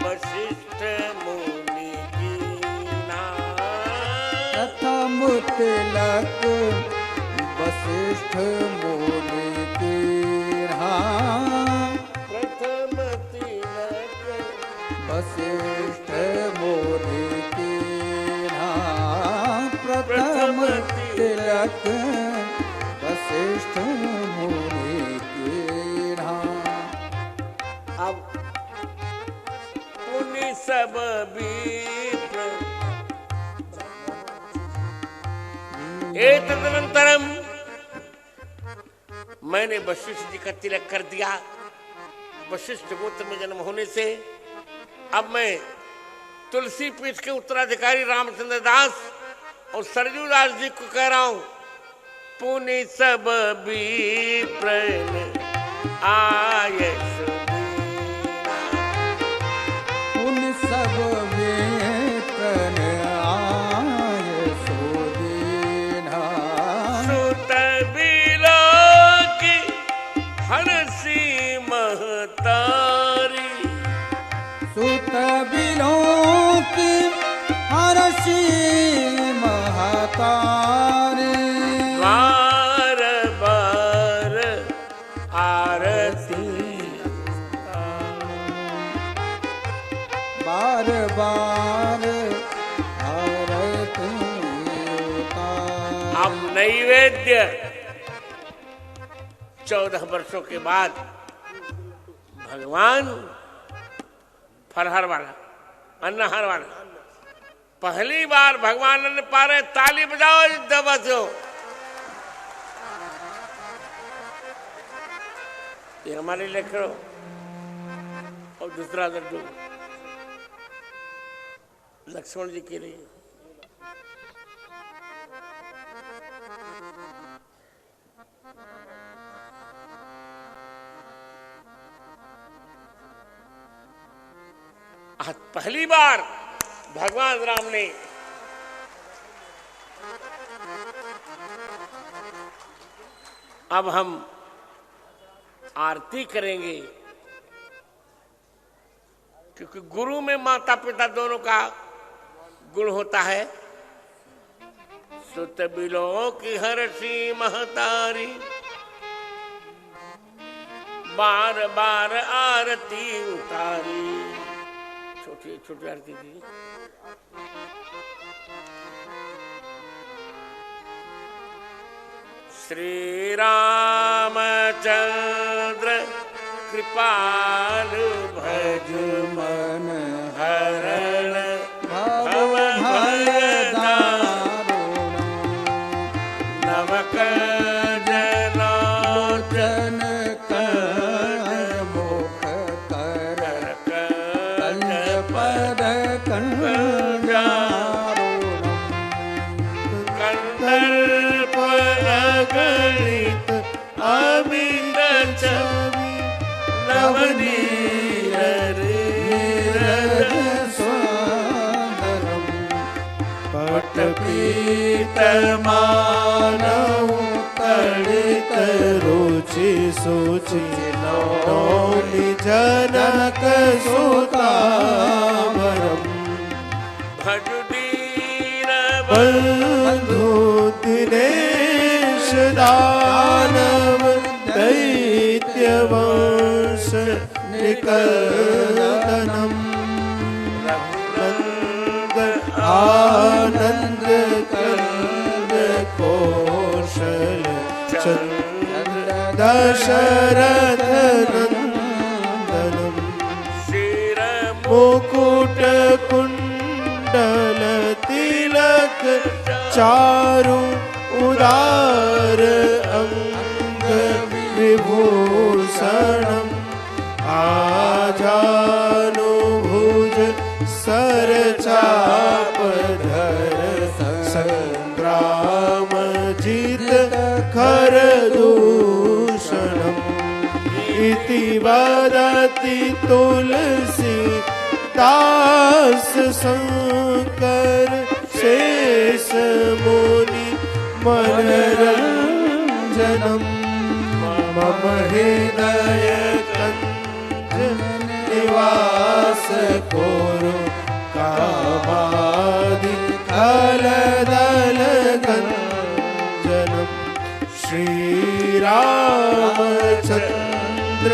वशिष्ठ मुनि कीना। प्रथम तिलक वशिष्ठ मोनि कीन्हा। प्रथम तिलक वशिष्ठ मोनि कीन्हा। प्रथम तिलक वशिष्ठ मोनि कीन्हा। अब मुनि सब विप्र तदनंतरम, मैंने वशिष्ठ जी का तिलक कर दिया। वशिष्ठ गोत्र में जन्म होने से अब मैं तुलसी पीठ के उत्तराधिकारी रामचंद्र दास और सरजू दास जी को कह रहा हूं, पुनि सब विप्र आय सुदीना। पुनि सब विप्र आय सुदीना। दासी महतारी बार बार आरती बार बार आरती उतारी। अब नैवेद्य 14 वर्षों के बाद भगवान फरहर वाला अन्नहार वाला पहली बार भगवान अन्न पा रहे। ताली बजाओ दबो। ये हमारे लिए करो और दूसरा लड्डू लक्ष्मण जी के लिए। आज पहली बार भगवान राम ने अब हम आरती करेंगे, क्योंकि गुरु में माता पिता दोनों का गुण होता है। सुत बिलो की हर्षी महतारी बार बार आरती उतारी। छोटी छोटी आरती थी। श्री रामचंद्र कृपालु भज मन हरण भव भय दारुण नवक जलोचन कर मुख कर कंज पद कंजारुण कंदर्प अगणित अमित छवि नवनीर सुंदरम पटपीत मानव तड़ित रुचि सुचि नौली जनक सुतावरम भजुदीन बंधु दिनेश दानव दैत्य वंश निकलनम रघुनंद आनंद कंद कौशल चंद्र दशरथ नंदनम शिर मुकुट कुंडल तिलक चारु उदार अंग विभूषणम आजानुभुज सर चाप धर संग्राम जीत खर दूषणम इति वदति तुलसी दास शंकर शेष मुनि मनरंजनम मम हृदय कंज निवास कोरु कामादि खलदल गंजनम श्री रामचंद्र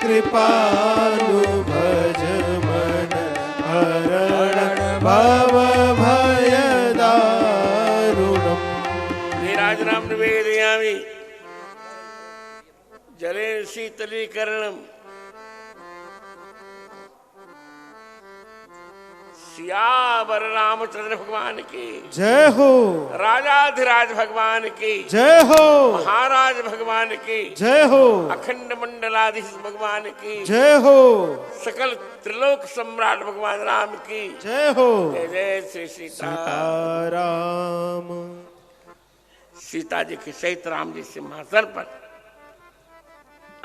कृपालु भज मन हरण भव भय दारुणम। नीराजनाम निवेदयामि जले शीतलीकरणम। सियावर रामचंद्र भगवान की जय हो। राजाधिराज भगवान की जय हो। महाराज भगवान की जय हो। अखंड मंडलाधीश भगवान की जय हो। सकल त्रिलोक सम्राट भगवान राम की जय हो। जय जय श्री सीता सीताराम। सीता जी के सहित राम जी सिंहासन पर।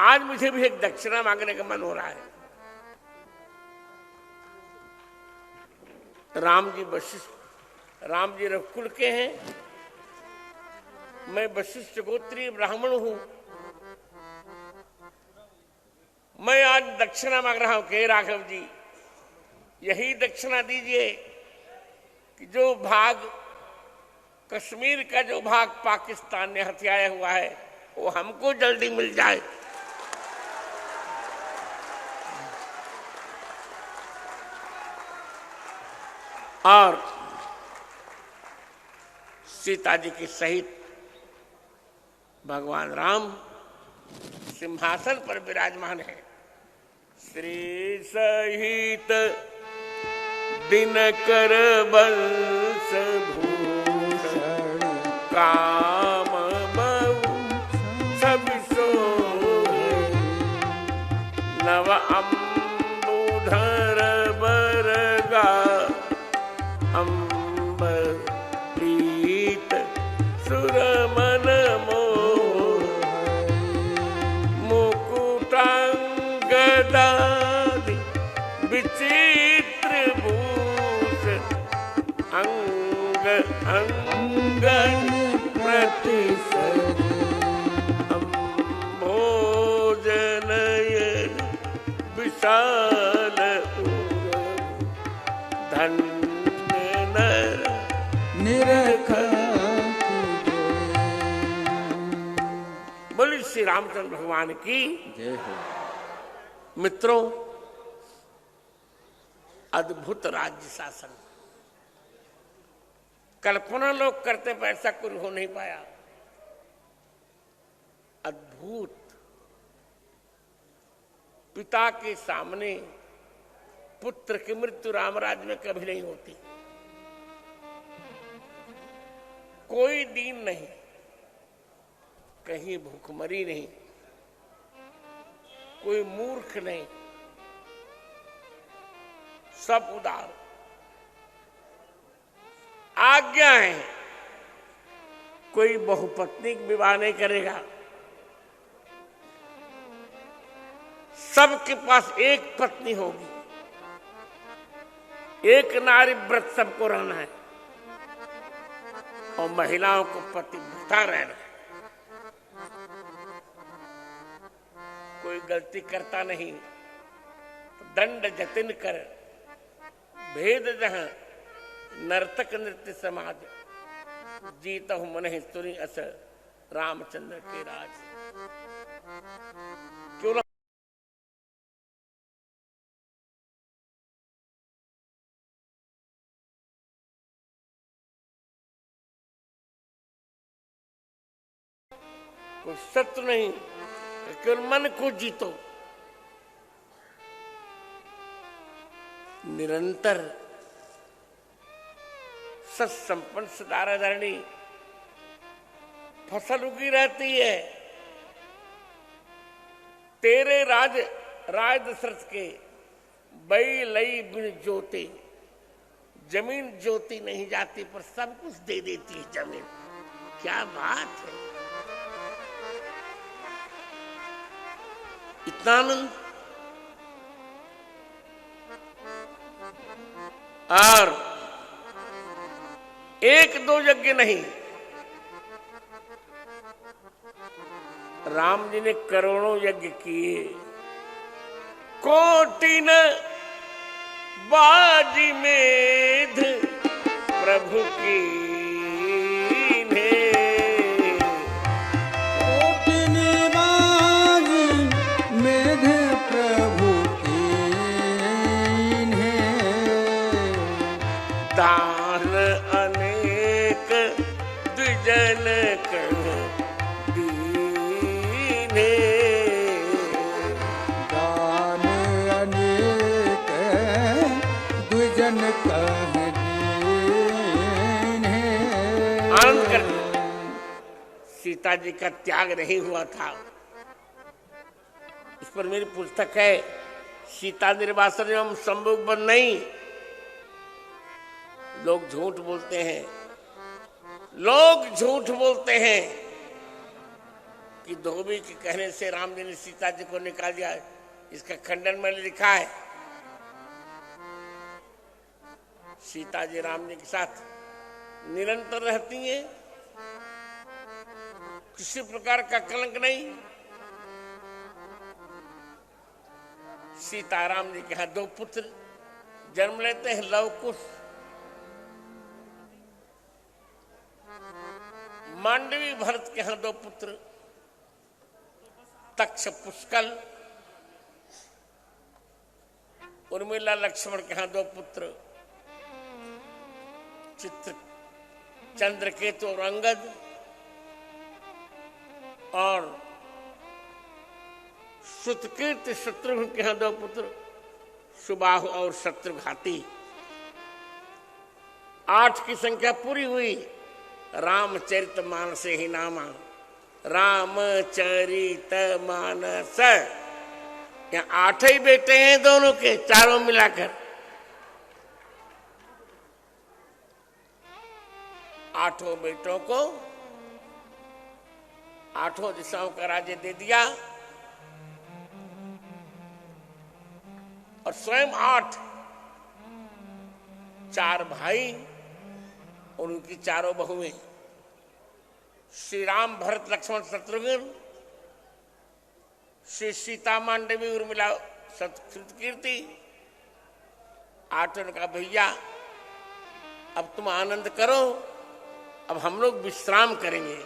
आज मुझे भी एक दक्षिणा मांगने का मन हो रहा है। राम जी वशिष्ठ, राम जी रघुकुल के हैं, मैं वशिष्ठ गोत्रीय ब्राह्मण हूं। मैं आज दक्षिणा मांग रहा हूं कि राघव जी यही दक्षिणा दीजिए। कि जो भाग कश्मीर का जो भाग पाकिस्तान ने हथियाया हुआ है वो हमको जल्दी मिल जाए। और सीता जी के सहित भगवान राम सिंहासन पर विराजमान है। श्री सहित दिनकर बंश भूषण काम बहु सब सोहे नव अम्बुधर बरगा अम्बर प्रीत सुरमन मोह मुकुटांगदादि विचित्र भूषण अंग अंगन प्रतिसर अम्भोजनयन विशाल धन्य नर निरख बोली श्री रामचंद्र भगवान की जय हो। मित्रों, अद्भुत राज्य शासन कल्पना लोग करते पर ऐसा कुछ हो नहीं पाया। अद्भुत पिता के सामने पुत्र की मृत्यु रामराज्य में कभी नहीं होती। कोई दीन नहीं, कहीं भूखमरी नहीं, कोई मूर्ख नहीं, सब उदार। आज्ञा है, कोई बहुपत्नी विवाह नहीं करेगा। सबके पास एक पत्नी होगी, एक नारी व्रत सबको रहना है और महिलाओं को पतिव्रता रहना है। कोई गलती करता नहीं तो दंड जतिन कर भेद जहां नर्तक नृत्य समाज जीता हूं मन तुरी अस रामचंद्र के राज। क्यों ना कोई शत्रु नहीं, केवल मन को जीतो। निरंतर सत्संपन्न सदाराधरणी फसल उगी रहती है। तेरे राज दशरथ के बई लई बिन जोते जमीन जोती नहीं जाती, पर सब कुछ दे देती है जमीन। क्या बात है, इतना आनंद। और एक दो यज्ञ नहीं, राम जी ने करोड़ों यज्ञ किए। कोटिन बाजी मेध प्रभु की दान अनेक द्विजन कह दीने। दान अनेक द्विजन कह दीने। आनंद कर सीता जी का त्याग नहीं हुआ था। इस पर मेरी पुस्तक है सीता निर्वासन एवं संभोग बंद नहीं। लोग झूठ बोलते हैं, लोग झूठ बोलते हैं कि धोबी के कहने से राम जी ने सीता जी को निकाल दिया। इसका खंडन मैंने लिखा है। सीता जी राम जी के साथ निरंतर रहती हैं, किसी प्रकार का कलंक नहीं। सीताराम जी के यहाँ दो पुत्र जन्म लेते हैं, लव कुश। मांडवी भरत के यहाँ 2 पुत्र, तक्ष पुष्कल, उर्मिला लक्ष्मण के यहाँ 2 पुत्र, चित्र चंद्रकेतु और अंगद, और श्रुतकीर्ति शत्रुघ्न के यहाँ 2 पुत्र, सुबाहु और शत्रुघाती। 8 की संख्या पूरी हुई। रामचरितमानस ही नामा, रामचरितमानस। यहाँ 8 ही बेटे हैं दोनों के, चारों मिलाकर। 8 बेटों को 8 दिशाओं का राज्य दे दिया, और स्वयं 8, 4 भाई और उनकी 4 बहुएं, श्री राम भरत लक्ष्मण शत्रुघ्न, श्री सीता मांडवी उर्मिला श्रुतकीर्ति। 8 का भैया अब तुम आनंद करो, अब हम लोग विश्राम करेंगे।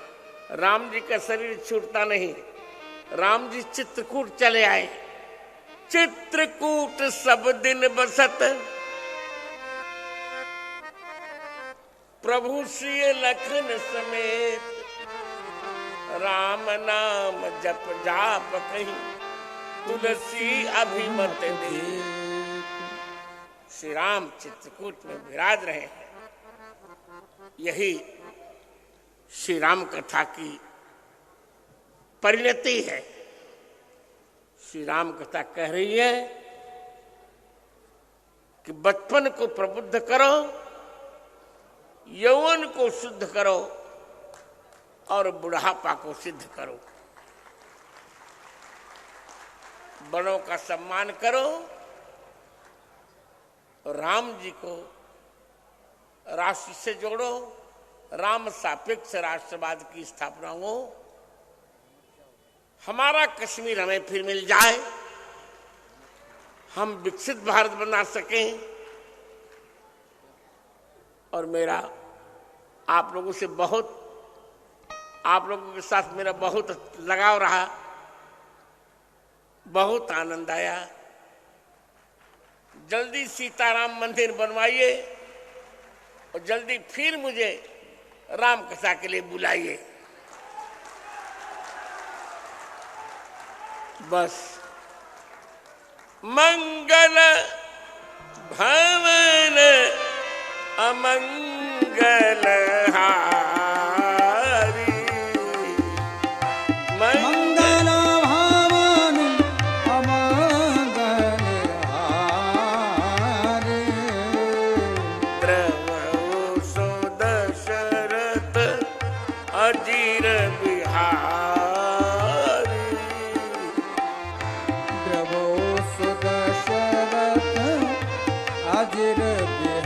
राम जी का शरीर छूटता नहीं। राम जी चित्रकूट चले आए। चित्रकूट सब दिन बसत, प्रभु श्री लखन समेत, राम नाम जप जाप कहीं, तुलसी अभिमत दे। श्री राम चित्रकूट में विराज रहे हैं। यही श्री राम कथा की परिणति है। श्री राम कथा कह रही है कि बचपन को प्रबुद्ध करो, यौवन को शुद्ध करो, और बुढ़ापा को सिद्ध करो। बड़ों का सम्मान करो, राम जी को राष्ट्र से जोड़ो, राम सापेक्ष राष्ट्रवाद की स्थापना हो, हमारा कश्मीर हमें फिर मिल जाए, हम विकसित भारत बना सकें। और मेरा आप लोगों से आप लोगों के साथ मेरा बहुत लगाव रहा, बहुत आनंद आया। जल्दी सीताराम मंदिर बनवाइए और जल्दी फिर मुझे राम कथा के लिए बुलाइए। बस मंगल भवन अमंगल हारी, मंगल भवन अमंगल हारी, द्रवहु सो दशरथ अजीर बिहारी, द्रवो सुदशरथ अजिर बिहारी।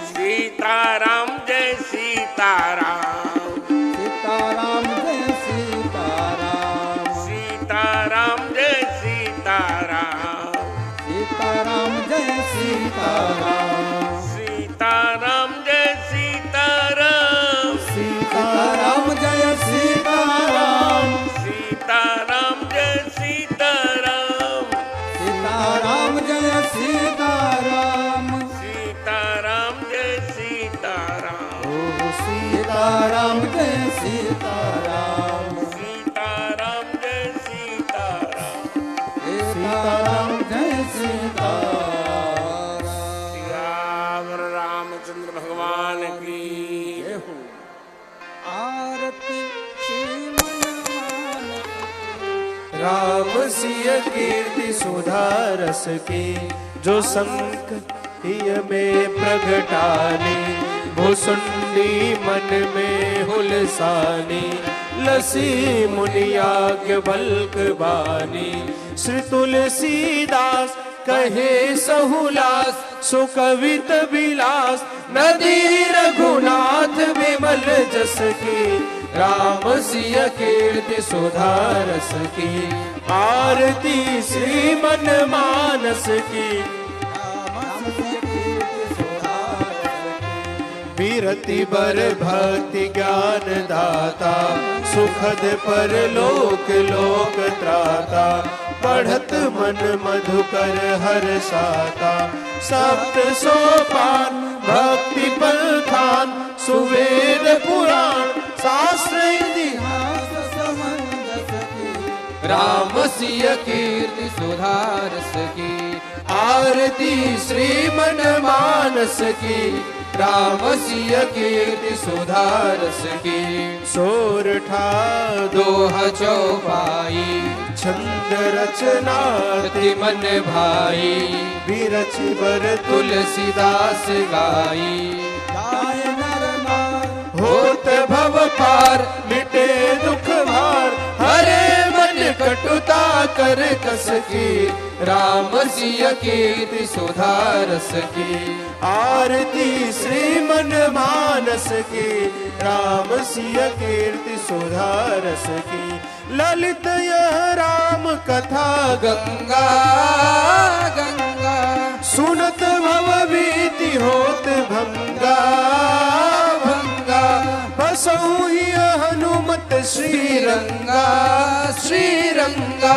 सीताराम जय सीताराम, सीताराम जय सीताराम, सीताराम जय सीताराम, सीताराम जय सीताराम, सीताराम जय सीताराम, सीताराम जय सीताराम, सीताराम जय सीताराम, सीताराम जय सीताराम, सीताराम जय सीताराम, सीताराम जय सीताराम, सीताराम जय सीताराम, सीताराम जय सीताराम। सियावर रामचंद्र भगवान की। जय हो। आरती श्री मनमान राम सिय कीर्ति सुधा रस की, जो संक हिय में प्रगटाने, भुसुंडी मन में हुलसानी, लसी मुनियाज्ञ बल्क बानी, श्री तुलसीदास कहे सहुलास, सुकवित विलास, नदी रघुनाथ विमल जस की, राम सिय कीर्ति सुधा रस की, आरती श्री मन मानस की, विरति बर भक्ति ज्ञान दाता सुखद पर लोक लोक त्राता पढ़त मन मधुकर हर साता सप्त सोपान भक्ति पलखान सुवेद पुराण शास्त्र इतिहास समंजस की राम सिय कीर्ति सुधारस की आरती श्रीमन मानस की राम सिय कीर्ति सुधारस की सोरठा दोह चौपाई छंद रचना अति मन भाई विरच बर तुलसीदास गाई गाय नर नार होत भव पार मिटे दुख भार हरे मन कटुता कर कस की राम सिय कीर्ति सुधारस की आरती श्रीमन मानस की राम सिय कीर्ति सुधारस की ललित यह राम कथा गंगा गंगा सुनत भव भीति होत भंगा भंगा बसहु ही हनुमत श्रीरंगा श्रीरंगा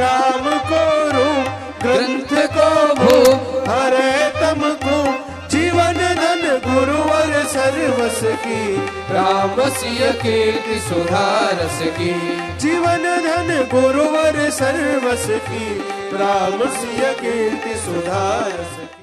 राम को रूप ग्रंथ को भूप हरे तम को जीवन धन गुरुवर सर्वस की राम सिय कीर्ति सुधारस की जीवन धन गुरुवर सर्वस की राम सिय कीर्ति सुधारस की।